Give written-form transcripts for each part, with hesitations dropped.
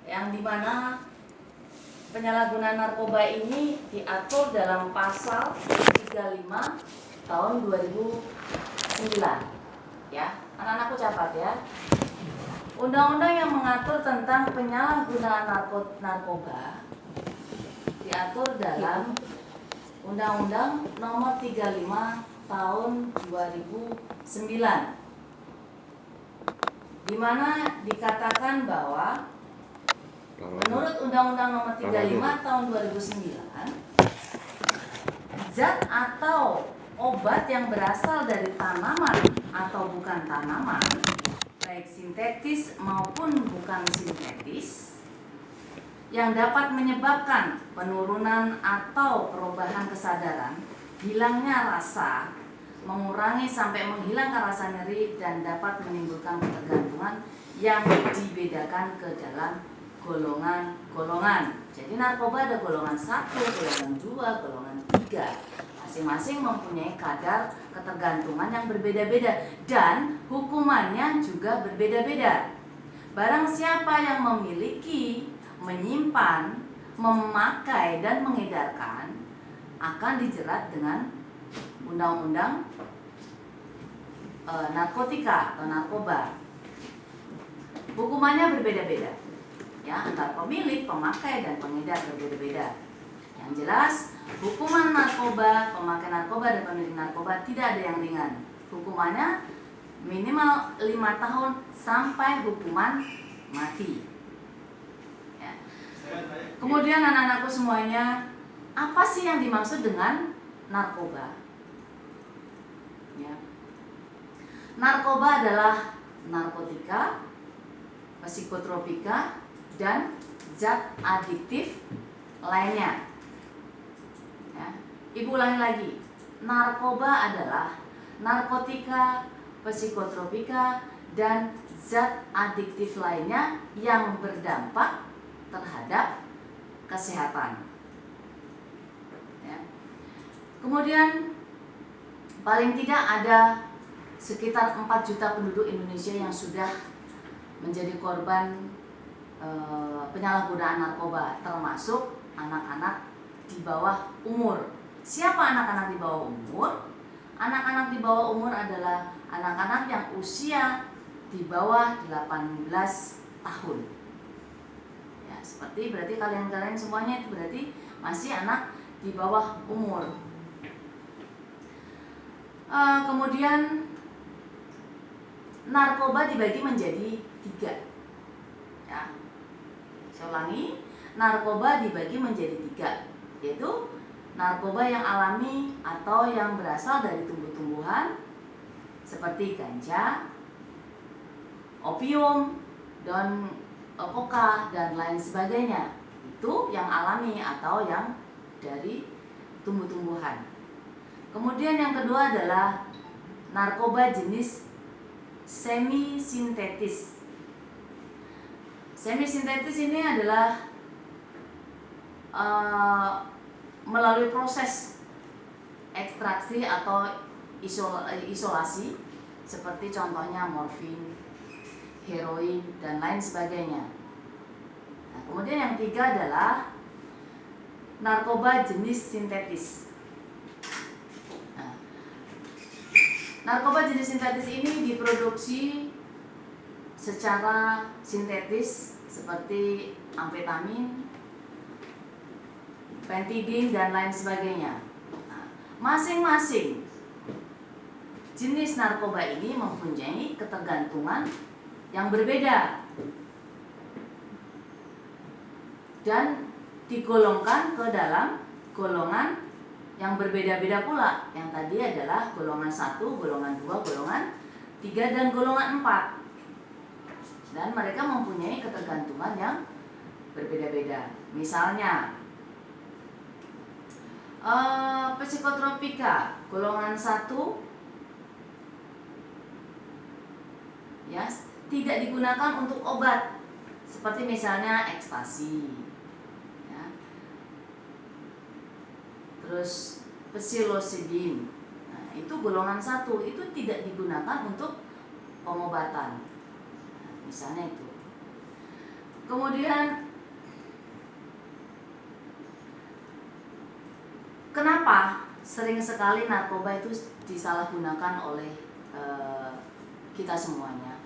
yang dimana penyalahgunaan narkoba ini diatur dalam pasal 35 tahun 2009. Ya, anak-anakku catat ya. Undang-undang yang mengatur tentang penyalahgunaan narkoba diatur dalam Undang-Undang Nomor 35 Tahun 2009, di mana dikatakan bahwa menurut Undang-Undang Nomor 35 Tahun 2009, zat atau obat yang berasal dari tanaman atau bukan tanaman, baik sintetis maupun bukan sintetis, yang dapat menyebabkan penurunan atau perubahan kesadaran, hilangnya rasa, mengurangi sampai menghilangkan rasa nyeri, dan dapat menimbulkan ketergantungan yang dibedakan ke dalam golongan-golongan. Jadi narkoba ada golongan 1, golongan 2, golongan 3. Masing-masing mempunyai kadar ketergantungan yang berbeda-beda dan hukumannya juga berbeda-beda. Barang siapa yang memiliki, menyimpan, memakai, dan mengedarkan akan dijerat dengan undang-undang narkotika atau narkoba. Hukumannya berbeda-beda, ya, antara pemilik, pemakai, dan pengedar berbeda-beda. Yang jelas, hukuman narkoba, pemakai narkoba, dan pemilik narkoba tidak ada yang ringan. Hukumannya minimal 5 tahun sampai hukuman mati. Ya. Kemudian anak-anakku semuanya, apa sih yang dimaksud dengan narkoba? Ya. Narkoba adalah narkotika, psikotropika, dan zat adiktif lainnya. Ya. Ibu ulangi lagi, narkoba adalah narkotika, psikotropika, dan zat adiktif lainnya yang berdampak terhadap kesehatan. Ya. Kemudian paling tidak ada sekitar 4 juta penduduk Indonesia yang sudah menjadi korban penyalahgunaan narkoba, termasuk anak-anak di bawah umur. Siapa anak-anak di bawah umur? Anak-anak di bawah umur adalah anak-anak yang usia di bawah 18 tahun. Ya, seperti berarti kalian-kalian semuanya itu berarti masih anak di bawah umur. Kemudian narkoba dibagi menjadi 3. Ya. Saya ulangi, narkoba dibagi menjadi 3, yaitu narkoba yang alami atau yang berasal dari tumbuh-tumbuhan seperti ganja, opium, dan koka, dan lain sebagainya. Itu yang alami atau yang dari tumbuh-tumbuhan. Kemudian yang kedua adalah narkoba jenis semi-sintetis. Semi-sintetis ini adalah melalui proses ekstraksi atau isolasi, seperti contohnya morfin, heroin, dan lain sebagainya. Nah, kemudian yang 3 adalah narkoba jenis sintetis. Nah, narkoba jenis sintetis ini diproduksi secara sintetis seperti amfetamin, pentidin, dan lain sebagainya. Nah, masing-masing jenis narkoba ini mempunyai ketergantungan yang berbeda dan digolongkan ke dalam golongan yang berbeda-beda pula. Yang tadi adalah golongan 1, golongan 2, golongan 3, dan golongan 4. Dan mereka mempunyai ketergantungan yang berbeda-beda. Misalnya psikotropika golongan 1 ya, tidak digunakan untuk obat, seperti misalnya ekstasi ya. Terus psilocybin, nah, itu golongan 1, itu tidak digunakan untuk pengobatan. Misalnya itu. Kemudian kenapa sering sekali narkoba itu disalahgunakan oleh kita semuanya,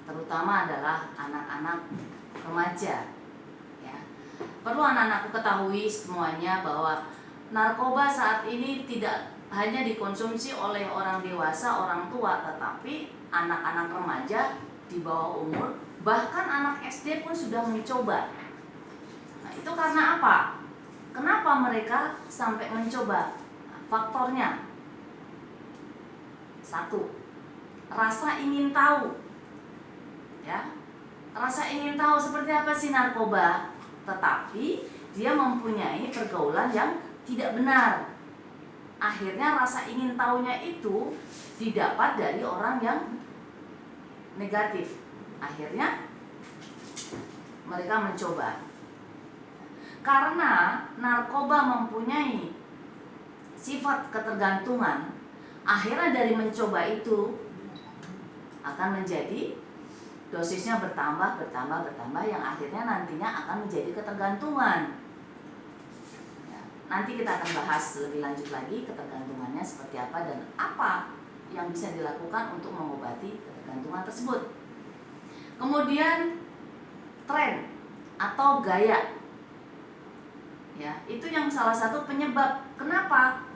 terutama adalah anak-anak remaja, ya. Perlu anak-anakku ketahui semuanya bahwa narkoba saat ini tidak hanya dikonsumsi oleh orang dewasa, orang tua, tetapi anak-anak remaja di bawah umur, bahkan anak SD pun sudah mencoba. Nah, itu karena apa? Kenapa mereka sampai mencoba? Nah, faktornya satu, rasa ingin tahu, ya. Rasa ingin tahu seperti apa sih narkoba, tetapi dia mempunyai pergaulan yang tidak benar. Akhirnya rasa ingin tahunya itu didapat dari orang yang negatif. Akhirnya mereka mencoba. Karena narkoba mempunyai sifat ketergantungan, akhirnya dari mencoba itu akan menjadi dosisnya bertambah yang akhirnya nantinya akan menjadi ketergantungan. Ya, nanti kita akan bahas lebih lanjut lagi ketergantungannya seperti apa dan apa yang bisa dilakukan untuk mengobati ketergantungan tersebut. Kemudian tren atau gaya, ya, itu yang salah satu penyebab kenapa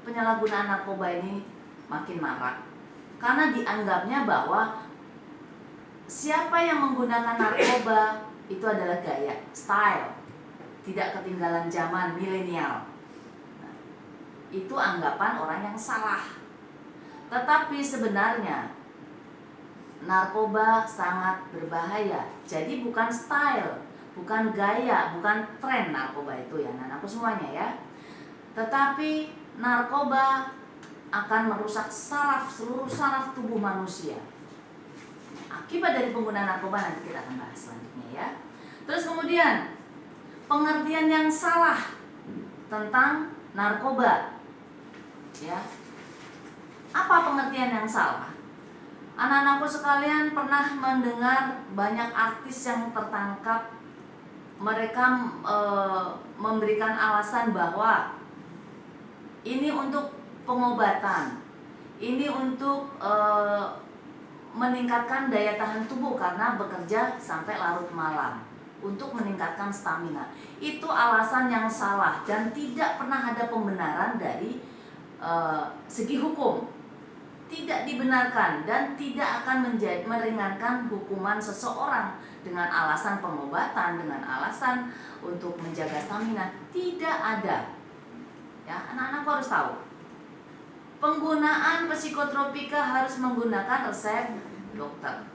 penyalahgunaan narkoba ini makin marak. Karena dianggapnya bahwa siapa yang menggunakan narkoba itu adalah gaya, style, tidak ketinggalan zaman milenial. Nah, itu anggapan orang yang salah. Tetapi sebenarnya narkoba sangat berbahaya. Jadi bukan style, bukan gaya, bukan tren narkoba itu, ya, anak-anakku semuanya, ya. Tetapi narkoba akan merusak seluruh saraf tubuh manusia. Akibat dari penggunaan narkoba nanti kita akan bahas selanjutnya, ya. Terus kemudian pengertian yang salah tentang narkoba, ya. Apa pengertian yang salah? Anak-anakku sekalian pernah mendengar banyak artis yang tertangkap, mereka memberikan alasan bahwa ini untuk pengobatan, ini untuk meningkatkan daya tahan tubuh karena bekerja sampai larut malam, untuk meningkatkan stamina. Itu alasan yang salah dan tidak pernah ada pembenaran dari segi hukum. Tidak dibenarkan dan tidak akan meringankan hukuman seseorang dengan alasan pengobatan, dengan alasan untuk menjaga stamina. Tidak ada. Ya, anak-anak harus tahu. Penggunaan psikotropika harus menggunakan resep dokter.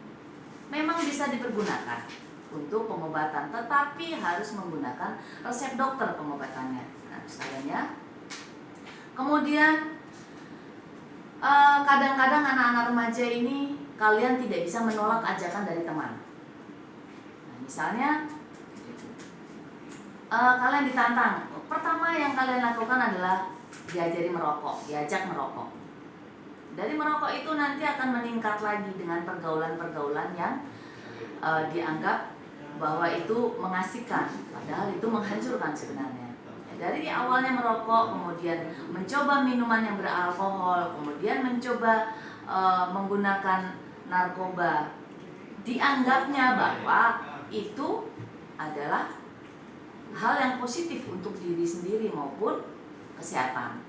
Memang bisa dipergunakan untuk pengobatan, tetapi harus menggunakan resep dokter pengobatannya. Nah, sekalian, ya. Kemudian kadang-kadang anak-anak remaja ini kalian tidak bisa menolak ajakan dari teman. Nah, misalnya kalian ditantang, pertama yang kalian lakukan adalah diajari merokok, diajak merokok. Dari merokok itu nanti akan meningkat lagi dengan pergaulan-pergaulan yang dianggap bahwa itu mengasihkan, padahal itu menghancurkan sebenarnya. Dari awalnya merokok, kemudian mencoba minuman yang beralkohol, kemudian mencoba menggunakan narkoba, dianggapnya bahwa itu adalah hal yang positif untuk diri sendiri maupun kesehatan.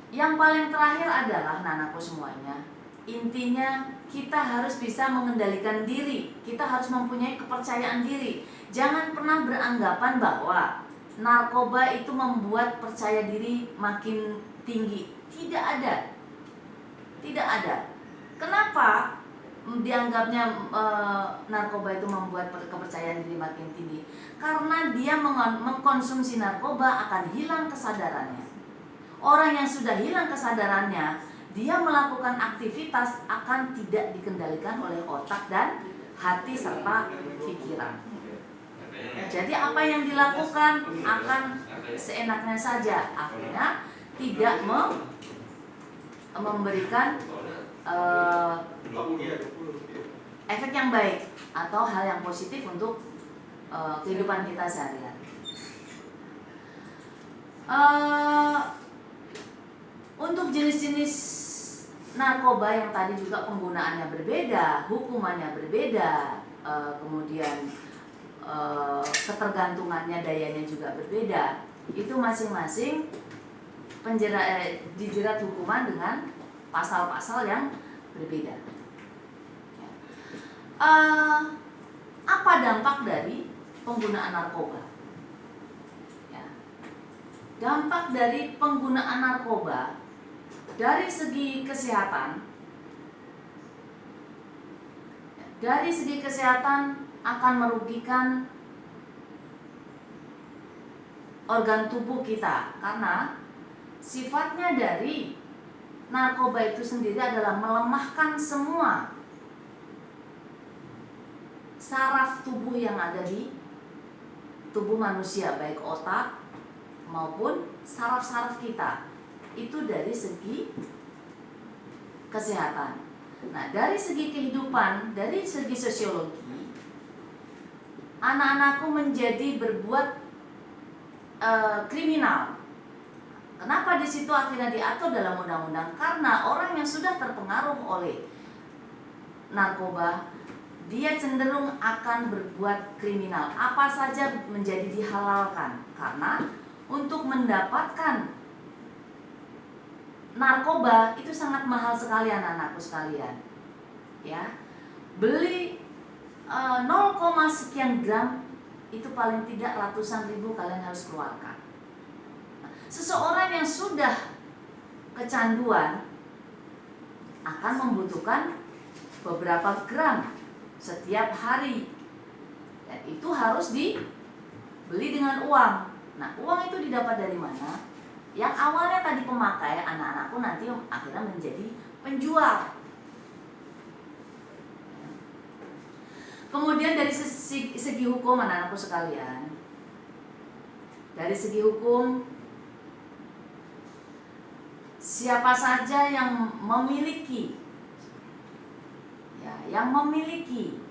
Yang paling terakhir adalah, anak-anakku semuanya, intinya kita harus bisa mengendalikan diri, kita harus mempunyai kepercayaan diri. Jangan pernah beranggapan bahwa narkoba itu membuat percaya diri makin tinggi. Tidak ada. Tidak ada. Kenapa dianggapnya narkoba itu membuat kepercayaan diri makin tinggi? Karena dia mengkonsumsi narkoba akan hilang kesadarannya. Orang yang sudah hilang kesadarannya, dia melakukan aktivitas akan tidak dikendalikan oleh otak dan hati serta pikiran. Jadi apa yang dilakukan akan seenaknya saja, akhirnya tidak memberikan efek yang baik atau hal yang positif untuk kehidupan kita sehari-hari. Untuk jenis-jenis narkoba yang tadi juga penggunaannya berbeda, hukumannya berbeda, kemudian ketergantungannya, dayanya juga berbeda. Itu masing-masing dijerat hukuman dengan pasal-pasal yang berbeda. Apa dampak dari penggunaan narkoba? Ya. Dampak dari penggunaan narkoba dari segi kesehatan, akan merugikan organ tubuh kita, karena sifatnya dari narkoba itu sendiri adalah melemahkan semua saraf tubuh yang ada di tubuh manusia, baik otak maupun saraf-saraf kita. Itu dari segi kesehatan. Nah, dari segi kehidupan, dari segi sosiologi, anak-anakku menjadi berbuat kriminal. Kenapa di situ akhirnya diatur dalam undang-undang? Karena orang yang sudah terpengaruh oleh narkoba, dia cenderung akan berbuat kriminal. Apa saja menjadi dihalalkan, karena untuk mendapatkan narkoba itu sangat mahal sekali anak-anakku sekalian. Ya, beli 0, sekian gram itu paling tidak ratusan ribu kalian harus keluarkan. Seseorang yang sudah kecanduan akan membutuhkan beberapa gram setiap hari, dan itu harus dibeli dengan uang. Nah, uang itu didapat dari mana? Yang awalnya tadi pemakai, anak-anakku nanti akhirnya menjadi penjual. Kemudian dari segi hukum, anak-anakku sekalian, dari segi hukum, siapa saja yang memiliki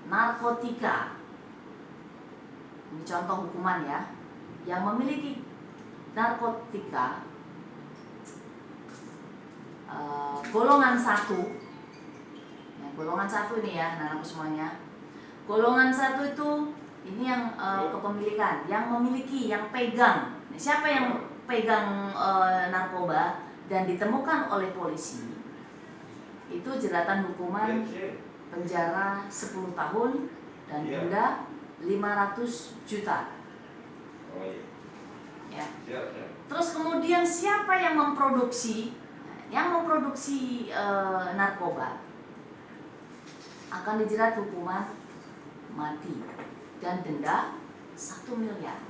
narkotika, ini contoh hukuman ya, yang memiliki narkotika golongan 1, ya, golongan 1 ini ya anak-anakku semuanya. Golongan 1 itu ini yang kepemilikan, yang memiliki, yang pegang. Siapa yang pegang narkoba dan ditemukan oleh polisi, itu jeratan hukuman penjara 10 tahun dan denda 500 juta. Ya. Terus kemudian siapa yang memproduksi? Yang memproduksi narkoba akan dijerat hukuman mati dan denda 1 miliar.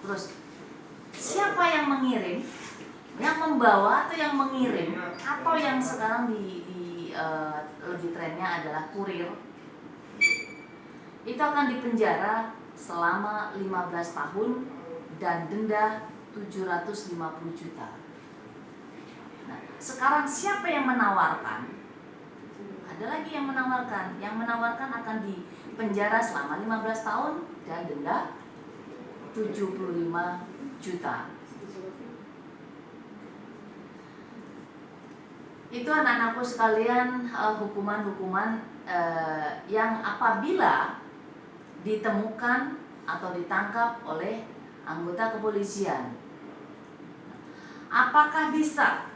Terus siapa yang mengirim, yang membawa atau yang mengirim, atau yang sekarang lebih trennya adalah kurir, itu akan dipenjara selama 15 tahun dan denda 750 juta. Nah, sekarang siapa yang menawarkan? Ada lagi yang menawarkan. Yang menawarkan akan dipenjara selama 15 tahun dan denda 75 juta. Itu anak-anakku sekalian, hukuman-hukuman yang apabila ditemukan atau ditangkap oleh anggota kepolisian. Apakah bisa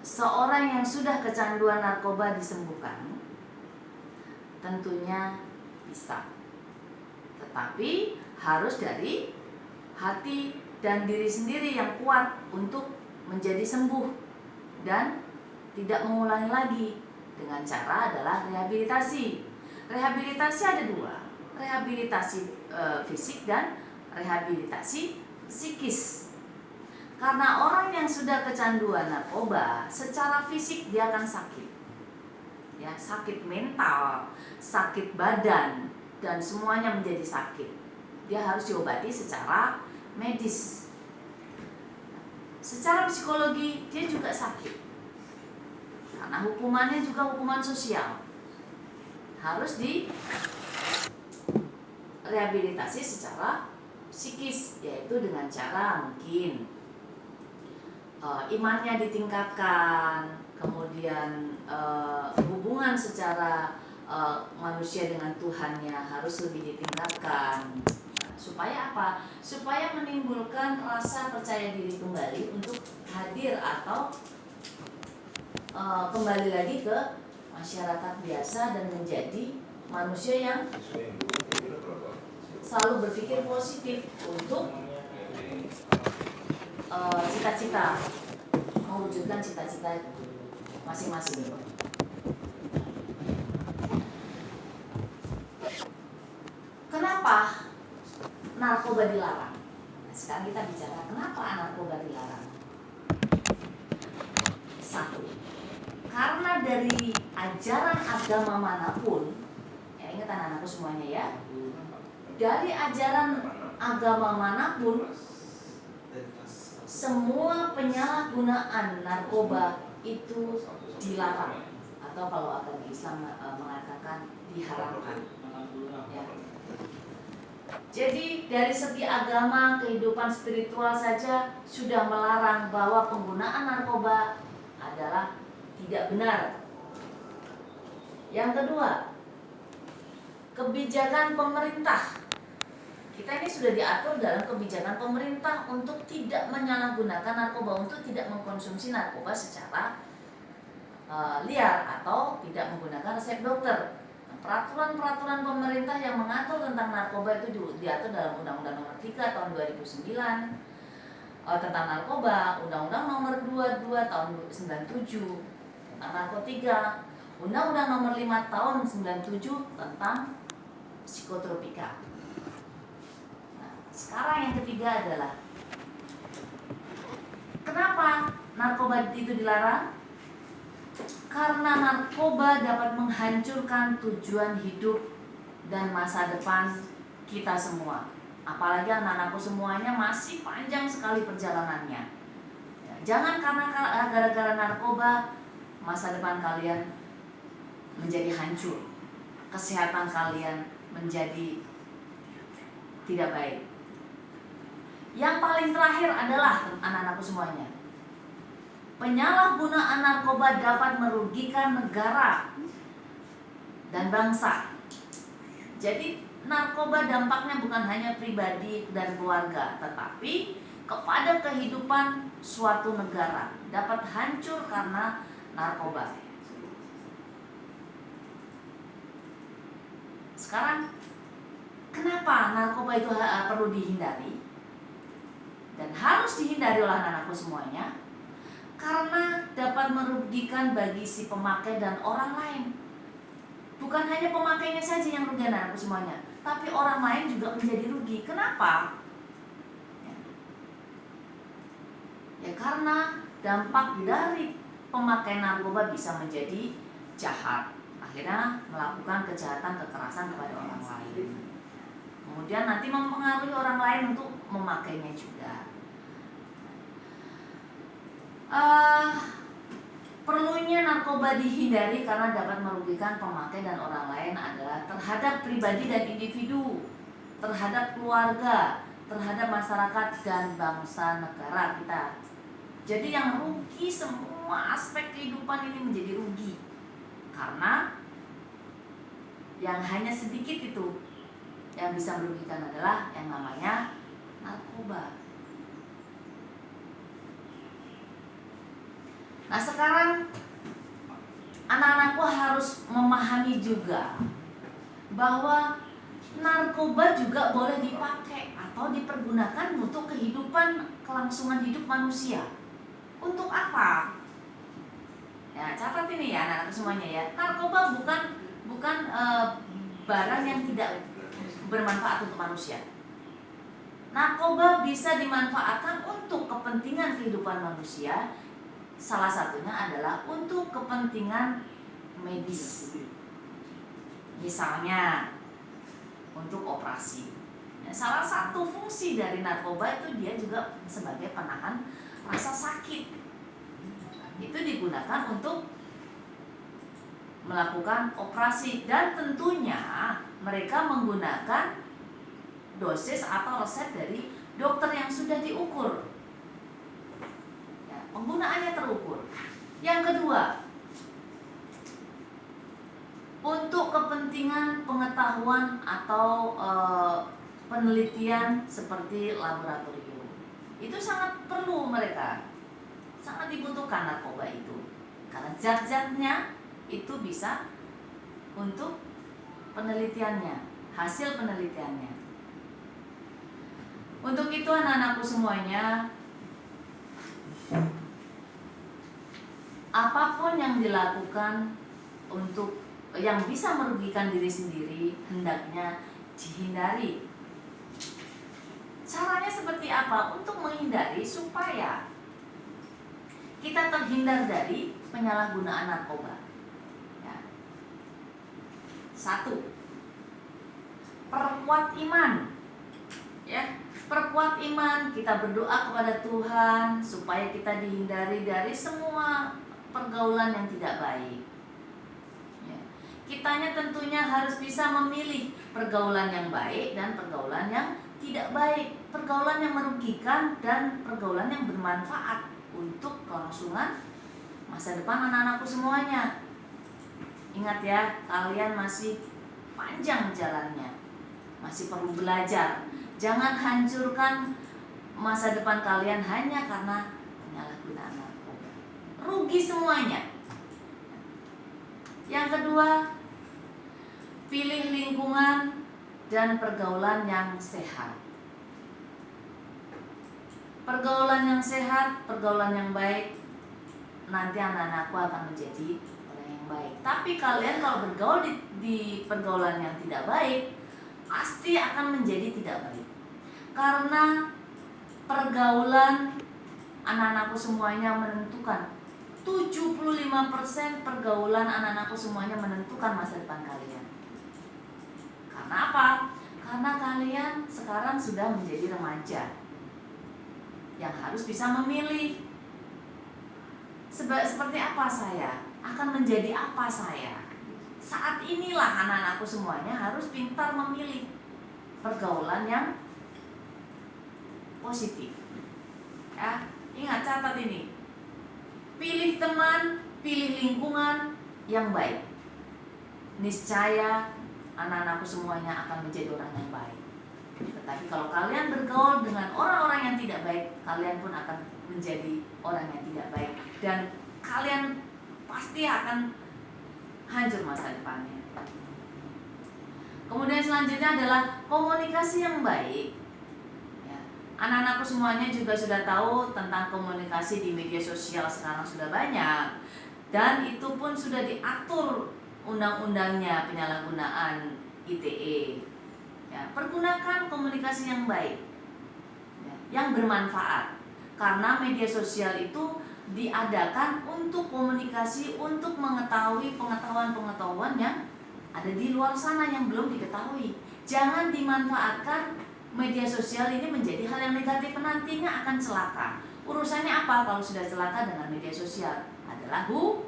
seorang yang sudah kecanduan narkoba disembuhkan? Tentunya bisa. Tetapi harus dari hati dan diri sendiri yang kuat untuk menjadi sembuh dan tidak mengulangi lagi. Dengan cara adalah rehabilitasi. Rehabilitasi ada 2, rehabilitasi fisik dan rehabilitasi psikis. Karena orang yang sudah kecanduan narkoba, secara fisik dia akan sakit, ya, sakit mental, sakit badan, dan semuanya menjadi sakit. Dia harus diobati secara medis. Secara psikologi dia juga sakit. Karena hukumannya juga hukuman sosial, harus direhabilitasi secara psikis, yaitu dengan cara mungkin imannya ditingkatkan, kemudian hubungan secara manusia dengan Tuhannya harus lebih ditingkatkan. Supaya apa? Supaya menimbulkan rasa percaya diri kembali untuk hadir atau kembali lagi ke masyarakat biasa dan menjadi manusia yang selalu berpikir positif untuk cita-cita, mewujudkan cita-cita masing-masing. Kenapa narkoba dilarang? Nah, sekarang kita bicara kenapa narkoba dilarang. Satu, karena dari ajaran agama manapun, ya ingat anak-anakku semuanya ya, dari ajaran agama manapun, semua penyalahgunaan narkoba itu dilarang, atau kalau agama Islam mengatakan diharamkan. Ya. Jadi dari segi agama, kehidupan spiritual saja sudah melarang bahwa penggunaan narkoba adalah tidak benar. Yang kedua, kebijakan pemerintah. Kita ini sudah diatur dalam kebijakan pemerintah untuk tidak menyalahgunakan narkoba, untuk tidak mengkonsumsi narkoba secara liar atau tidak menggunakan resep dokter. Peraturan-peraturan pemerintah yang mengatur tentang narkoba itu diatur dalam Undang-Undang Nomor 3 Tahun 2009 tentang narkoba, Undang-Undang Nomor 22 Tahun 97 tentang narkotika, Undang-Undang Nomor 5 Tahun 97 tentang psikotropika. Nah, sekarang yang ketiga adalah kenapa narkoba itu dilarang? Karena narkoba dapat menghancurkan tujuan hidup dan masa depan kita semua. Apalagi anak-anakku semuanya masih panjang sekali perjalanannya. Ya, jangan karena gara-gara narkoba masa depan kalian menjadi hancur, kesehatan kalian menjadi tidak baik. Yang paling terakhir adalah anak-anakku semuanya, penyalahgunaan narkoba dapat merugikan negara dan bangsa. Jadi narkoba dampaknya bukan hanya pribadi dan keluarga, tetapi kepada kehidupan suatu negara, dapat hancur karena narkoba. Sekarang, kenapa narkoba itu perlu dihindari dan harus dihindari oleh anak-anakku semuanya? Karena dapat merugikan bagi si pemakai dan orang lain. Bukan hanya pemakainya saja yang rugi anak-anakku semuanya, tapi orang lain juga menjadi rugi. Kenapa? Ya karena dampak dari pemakai narkoba bisa menjadi jahat, akhirnya melakukan kejahatan, kekerasan kepada orang lain. Kemudian nanti mempengaruhi orang lain untuk memakainya juga. Perlunya narkoba dihindari karena dapat merugikan pemakai dan orang lain adalah terhadap pribadi dan individu, terhadap keluarga, terhadap masyarakat dan bangsa negara kita. Jadi yang rugi, semua aspek kehidupan ini menjadi rugi, karena yang hanya sedikit itu yang bisa merugikan adalah yang namanya narkoba. Nah sekarang anak-anakku harus memahami juga bahwa narkoba juga boleh dipakai atau dipergunakan untuk kehidupan, kelangsungan hidup manusia. Untuk apa? Ya catat ini ya anak-anak semuanya ya. Narkoba bukan barang yang tidak bermanfaat untuk manusia. Narkoba bisa dimanfaatkan untuk kepentingan kehidupan manusia. Salah satunya adalah untuk kepentingan medis, misalnya untuk operasi. Nah, salah satu fungsi dari narkoba itu dia juga sebagai penahan rasa sakit. Itu digunakan untuk melakukan operasi, dan tentunya mereka menggunakan dosis atau resep dari dokter yang sudah diukur. Ya, penggunaannya terukur. Yang kedua, untuk kepentingan pengetahuan atau penelitian seperti laboratorium, itu sangat perlu mereka, sangat dibutuhkan narkoba itu, karena zat-zatnya itu bisa untuk penelitiannya, hasil penelitiannya. Untuk itu anak-anakku semuanya, apapun yang dilakukan untuk yang bisa merugikan diri sendiri hendaknya dihindari. Caranya seperti apa untuk menghindari supaya kita terhindar dari penyalahgunaan narkoba? Ya. 1. Perkuat iman. Ya, perkuat iman, kita berdoa kepada Tuhan supaya kita dihindari dari semua pergaulan yang tidak baik. Ya. Kitanya tentunya harus bisa memilih pergaulan yang baik dan pergaulan yang tidak baik, pergaulan yang merugikan dan pergaulan yang bermanfaat untuk kelangsungan masa depan anak-anakku semuanya. Ingat ya, kalian masih panjang jalannya, masih perlu belajar. Jangan hancurkan masa depan kalian hanya karena penyalahgunaan narkoba. Rugi semuanya. Yang kedua, pilih lingkungan dan pergaulan yang sehat. Pergaulan yang sehat, pergaulan yang baik, nanti anak-anakku akan menjadi orang yang baik. Tapi kalian kalau bergaul di pergaulan yang tidak baik, pasti akan menjadi tidak baik. Karena pergaulan anak-anakku semuanya menentukan. 75% pergaulan anak-anakku semuanya menentukan masa depan kalian. Karena apa? Karena kalian sekarang sudah menjadi remaja yang harus bisa memilih. Seperti apa saya? Akan menjadi apa saya? Saat inilah anak-anakku semuanya harus pintar memilih pergaulan yang positif. Ya, ingat, catat ini. Pilih teman, pilih lingkungan yang baik. Niscaya anak-anakku semuanya akan menjadi orang yang baik. Tetapi kalau kalian bergaul dengan orang-orang yang tidak baik, kalian pun akan menjadi orang yang tidak baik, dan kalian pasti akan hancur masa depannya. Kemudian selanjutnya adalah komunikasi yang baik. Ya, anak-anakku semuanya juga sudah tahu tentang komunikasi di media sosial sekarang sudah banyak, dan itu pun sudah diatur undang-undangnya penyalahgunaan ITE. Ya, pergunakan komunikasi yang baik, ya, yang bermanfaat, karena media sosial itu diadakan untuk komunikasi, untuk mengetahui pengetahuan-pengetahuan yang ada di luar sana yang belum diketahui. Jangan dimanfaatkan media sosial ini menjadi hal yang negatif, nantinya akan celaka. Urusannya apa kalau sudah celaka dengan media sosial? Adalah hukum.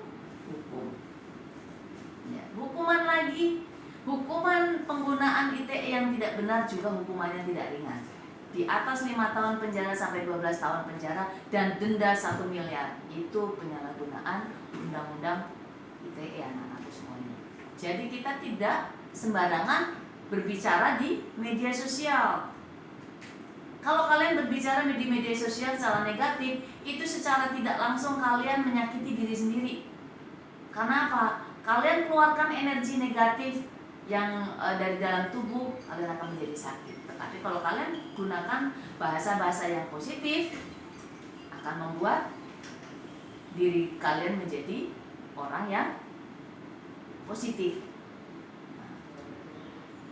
Ya, hukuman lagi. Hukuman penggunaan ITE yang tidak benar juga hukumannya tidak ringan. Di atas 5 tahun penjara sampai 12 tahun penjara dan denda 1 miliar. Itu penyalahgunaan undang-undang ITE anak-anak semuanya. Jadi kita tidak sembarangan berbicara di media sosial. Kalau kalian berbicara di media sosial secara negatif, itu secara tidak langsung kalian menyakiti diri sendiri. Karena apa? Kalian keluarkan energi negatif yang dari dalam tubuh, kalian akan menjadi sakit. Tetapi kalau kalian gunakan bahasa-bahasa yang positif, akan membuat diri kalian menjadi orang yang positif.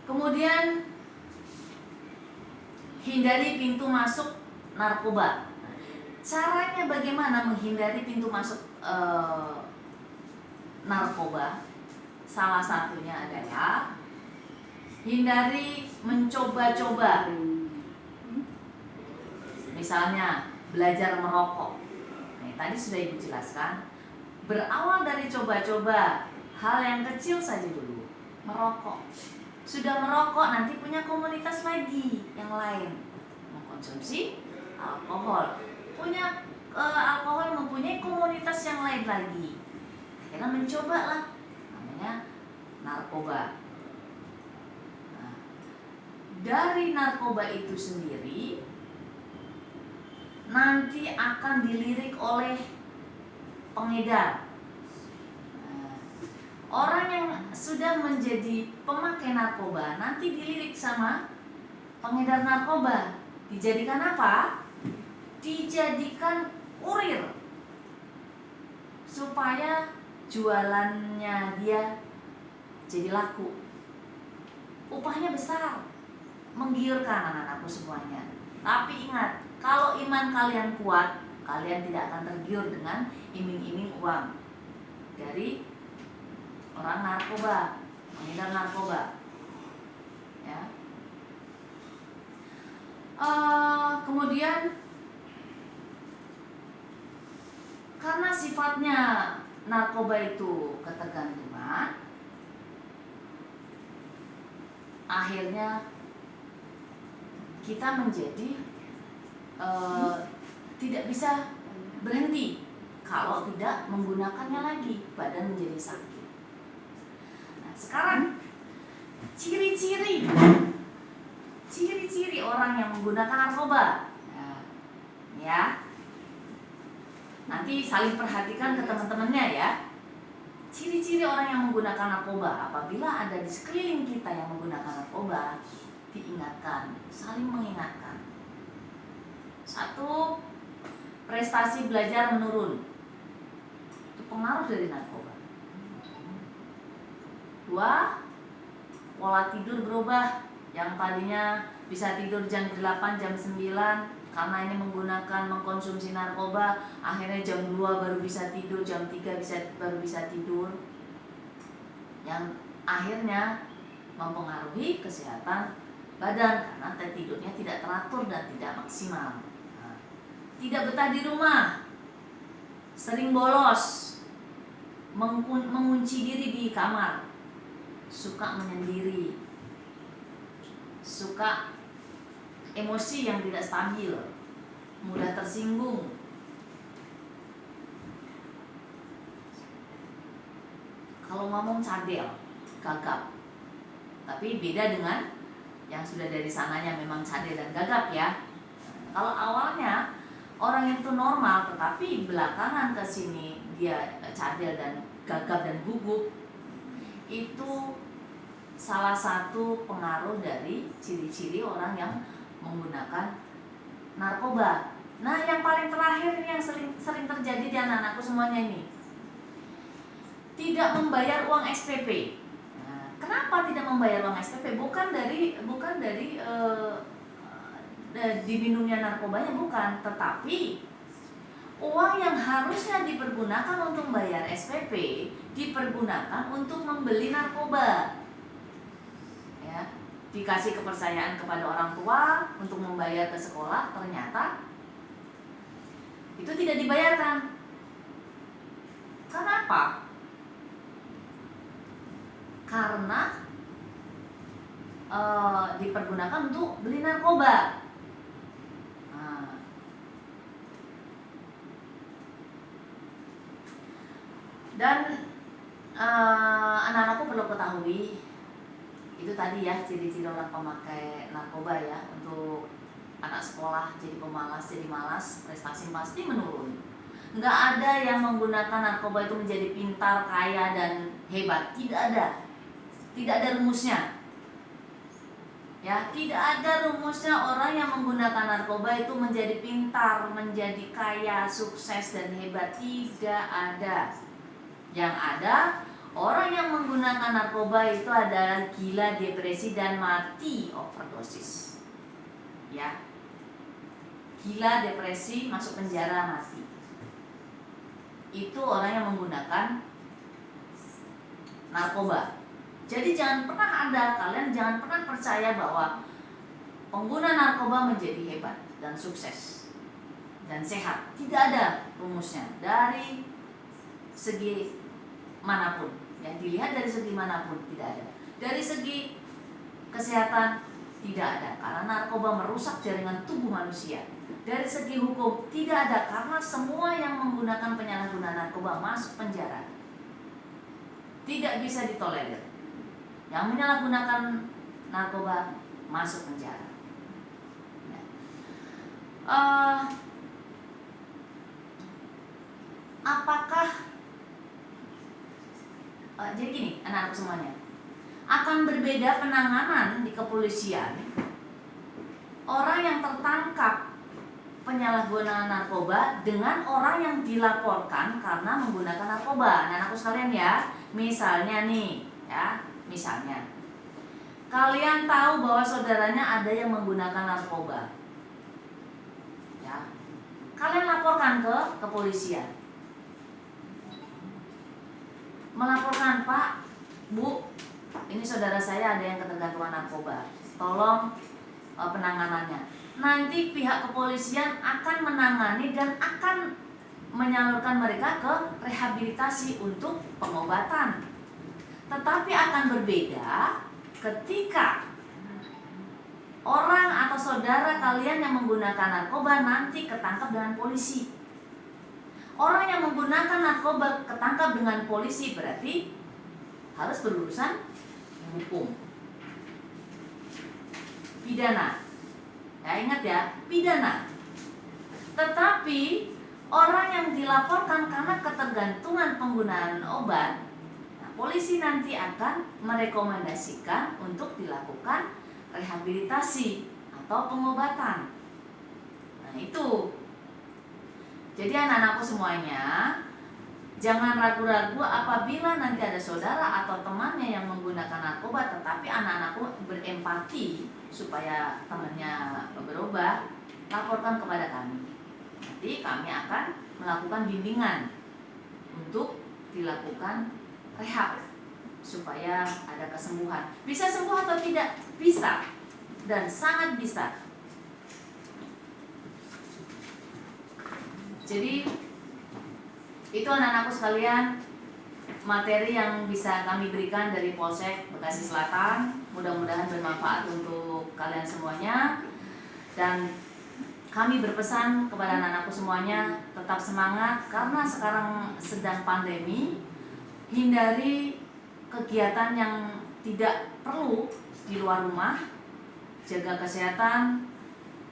Kemudian hindari pintu masuk narkoba. Caranya bagaimana menghindari pintu masuk narkoba? Salah satunya adalah hindari mencoba-coba. Misalnya belajar merokok. Nah, tadi sudah Ibu jelaskan. Berawal dari coba-coba, hal yang kecil saja dulu, merokok. Sudah merokok nanti punya komunitas lagi yang lain, mengkonsumsi alkohol, punya alkohol mempunyai komunitas yang lain lagi. Akhirnya mencoba lah, namanya narkoba. Nah, dari narkoba itu sendiri nanti akan dilirik oleh pengedar. Orang yang sudah menjadi pemakai narkoba nanti dilirik sama pengedar narkoba. Dijadikan apa? Dijadikan kurir, supaya jualannya dia jadi laku. Upahnya besar, menggiurkan anak-anakku semuanya. Tapi ingat, kalau iman kalian kuat, kalian tidak akan tergiur dengan iming-iming uang dari orang narkoba, pengedar narkoba. Ya. Kemudian karena sifatnya narkoba itu ketergantungan, akhirnya kita menjadi tidak bisa berhenti kalau tidak menggunakannya lagi, badan menjadi sakit. Nah, sekarang ciri-ciri orang yang menggunakan narkoba. Nah, ya. Nanti saling perhatikan ke teman-temannya ya. Ciri-ciri orang yang menggunakan narkoba, apabila ada di sekeliling kita yang menggunakan narkoba, diingatkan, saling mengingatkan. 1, prestasi belajar menurun. Itu pengaruh dari narkoba. 2, pola tidur berubah. Yang tadinya bisa tidur jam 8, jam 9, karena ini mengkonsumsi narkoba, akhirnya jam 2 baru bisa tidur, jam 3 baru bisa tidur. Yang akhirnya mempengaruhi kesehatan badan karena tidurnya tidak teratur dan tidak maksimal. Tidak betah di rumah, sering bolos, mengunci diri di kamar, suka menyendiri, suka emosi yang tidak stabil, mudah tersinggung. Kalau ngomong cadel, gagap. Tapi beda dengan yang sudah dari sananya memang cadel dan gagap ya. Kalau awalnya orang itu normal, tetapi belakangan ke sini dia cadel dan gagap dan gugup, itu salah satu pengaruh dari ciri-ciri orang yang menggunakan narkoba. Nah, yang paling terakhir ini yang sering terjadi di anak-anakku semuanya ini, tidak membayar uang SPP. Nah, kenapa tidak membayar uang SPP? Bukan dari diminumnya narkobanya, bukan, tetapi uang yang harusnya dipergunakan untuk membayar SPP dipergunakan untuk membeli narkoba. Ya, dikasih kepercayaan kepada orang tua untuk membayar ke sekolah, ternyata itu tidak dibayarkan. Kenapa? Karena dipergunakan untuk beli narkoba. Dan anak-anakku perlu ketahui, itu tadi ya ciri-ciri orang pemakai narkoba ya. Untuk anak sekolah jadi pemalas, jadi malas, prestasi pasti menurun. Nggak ada yang menggunakan narkoba itu menjadi pintar, kaya, dan hebat. Tidak ada. Tidak ada rumusnya. Ya, tidak ada rumusnya orang yang menggunakan narkoba itu menjadi pintar, menjadi kaya, sukses, dan hebat. Tidak ada. Yang ada, orang yang menggunakan narkoba itu adalah gila, depresi, dan mati overdosis. Ya, gila, depresi, masuk penjara, mati. Itu orang yang menggunakan narkoba. Jadi jangan pernah kalian jangan pernah percaya bahwa pengguna narkoba menjadi hebat dan sukses dan sehat. Tidak ada rumusnya dari segi manapun. Ya, dilihat dari segi manapun tidak ada. Dari segi kesehatan tidak ada, karena narkoba merusak jaringan tubuh manusia. Dari segi hukum tidak ada, karena semua yang menggunakan penyalahgunaan narkoba masuk penjara. Tidak bisa ditolerir. Yang menyalahgunakan narkoba masuk penjara. Ya. Apakah jadi gini, anak-anak semuanya, akan berbeda penanganan di kepolisian orang yang tertangkap penyalahgunaan narkoba dengan orang yang dilaporkan karena menggunakan narkoba. Anak-anakku sekalian ya, misalnya nih, ya, misalnya kalian tahu bahwa saudaranya ada yang menggunakan narkoba, ya, kalian laporkan ke kepolisian. Melaporkan, Pak, Bu, ini saudara saya ada yang ketergantungan narkoba, tolong penanganannya. Nanti pihak kepolisian akan menangani dan akan menyalurkan mereka ke rehabilitasi untuk pengobatan. Tetapi akan berbeda ketika orang atau saudara kalian yang menggunakan narkoba nanti ketangkap dengan polisi. Orang yang menggunakan narkoba ketangkap dengan polisi berarti harus berurusan hukum, pidana. Ya, ingat ya, pidana. Tetapi orang yang dilaporkan karena ketergantungan penggunaan obat, nah, polisi nanti akan merekomendasikan untuk dilakukan rehabilitasi atau pengobatan. Nah, itu. Jadi anak-anakku semuanya, jangan ragu-ragu apabila nanti ada saudara atau temannya yang menggunakan narkoba, tetapi anak-anakku berempati supaya temannya berubah, laporkan kepada kami. Nanti kami akan melakukan bimbingan untuk dilakukan rehab supaya ada kesembuhan. Bisa sembuh atau tidak? Bisa, dan sangat bisa. Jadi itu anak-anakku sekalian, materi yang bisa kami berikan dari Polsek Bekasi Selatan. Mudah-mudahan bermanfaat untuk kalian semuanya. Dan kami berpesan kepada anak-anakku semuanya, tetap semangat karena sekarang sedang pandemi. Hindari kegiatan yang tidak perlu di luar rumah. Jaga kesehatan,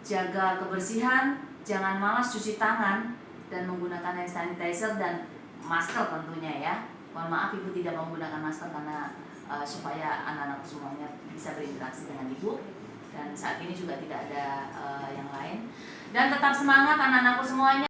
jaga kebersihan, jangan malas cuci tangan dan menggunakan hand sanitizer dan masker tentunya ya. Mohon maaf Ibu tidak menggunakan masker karena supaya anak-anak semuanya bisa berinteraksi dengan Ibu, dan saat ini juga tidak ada yang lain. Dan tetap semangat anak-anakku semuanya.